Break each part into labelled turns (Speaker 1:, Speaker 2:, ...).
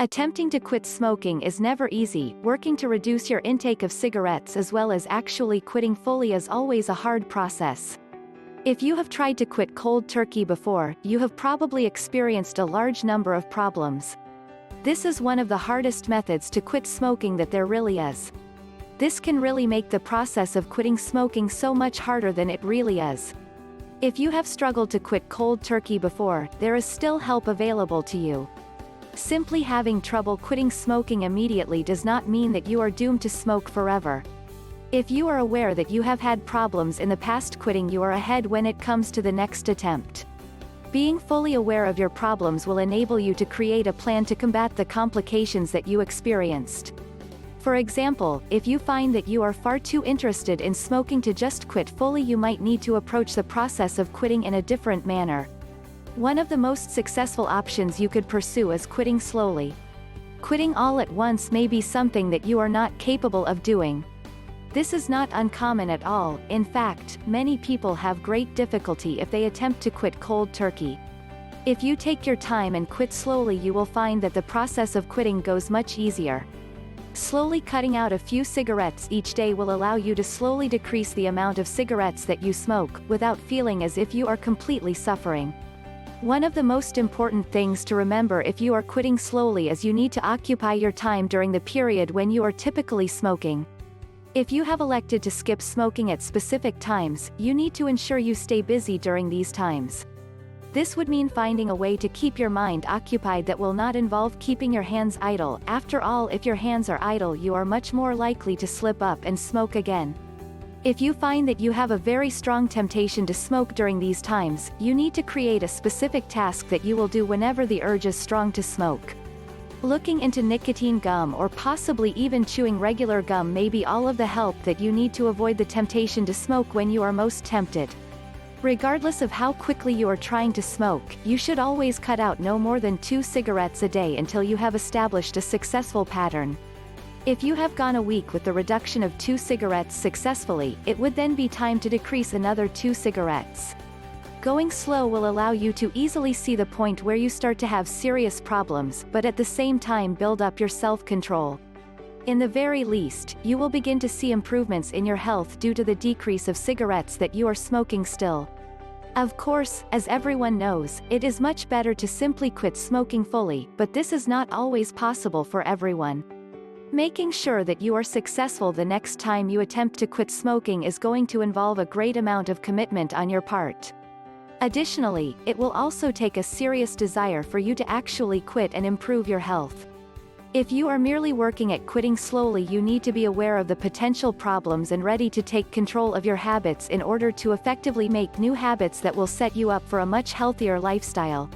Speaker 1: Attempting to quit smoking is never easy. Working to reduce your intake of cigarettes as well as actually quitting fully is always a hard process. If you have tried to quit cold turkey before, you have probably experienced a large number of problems. This is one of the hardest methods to quit smoking that there really is. This can really make the process of quitting smoking so much harder than it really is. If you have struggled to quit cold turkey before, there is still help available to you. Simply having trouble quitting smoking immediately does not mean that you are doomed to smoke forever. If you are aware that you have had problems in the past quitting, you are ahead when it comes to the next attempt. Being fully aware of your problems will enable you to create a plan to combat the complications that you experienced. For example, if you find that you are far too interested in smoking to just quit fully, you might need to approach the process of quitting in a different manner. One of the most successful options you could pursue is quitting slowly. Quitting all at once may be something that you are not capable of doing. This is not uncommon at all. In fact, many people have great difficulty if they attempt to quit cold turkey. If you take your time and quit slowly, you will find that the process of quitting goes much easier. Slowly cutting out a few cigarettes each day will allow you to slowly decrease the amount of cigarettes that you smoke, without feeling as if you are completely suffering. One of the most important things to remember if you are quitting slowly is you need to occupy your time during the period when you are typically smoking. If you have elected to skip smoking at specific times, you need to ensure you stay busy during these times. This would mean finding a way to keep your mind occupied that will not involve keeping your hands idle. After all, if your hands are idle, you are much more likely to slip up and smoke again. If you find that you have a very strong temptation to smoke during these times, you need to create a specific task that you will do whenever the urge is strong to smoke. Looking into nicotine gum or possibly even chewing regular gum may be all of the help that you need to avoid the temptation to smoke when you are most tempted. Regardless of how quickly you are trying to smoke, you should always cut out no more than 2 cigarettes a day until you have established a successful pattern. If you have gone a week with the reduction of 2 cigarettes successfully, it would then be time to decrease another 2 cigarettes. Going slow will allow you to easily see the point where you start to have serious problems, but at the same time build up your self-control. In the very least, you will begin to see improvements in your health due to the decrease of cigarettes that you are smoking still. Of course, as everyone knows, it is much better to simply quit smoking fully, but this is not always possible for everyone. Making sure that you are successful the next time you attempt to quit smoking is going to involve a great amount of commitment on your part. Additionally, it will also take a serious desire for you to actually quit and improve your health. If you are merely working at quitting slowly, you need to be aware of the potential problems and ready to take control of your habits in order to effectively make new habits that will set you up for a much healthier lifestyle.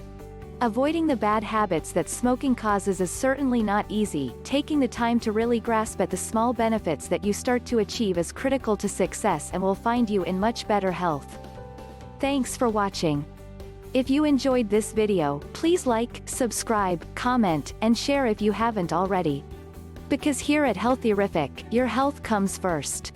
Speaker 1: Avoiding the bad habits that smoking causes is certainly not easy. Taking the time to really grasp at the small benefits that you start to achieve is critical to success and will find you in much better health. Thanks for watching. If you enjoyed this video, please like, subscribe, comment, and share if you haven't already. Because here at Healthyrific, your health comes first.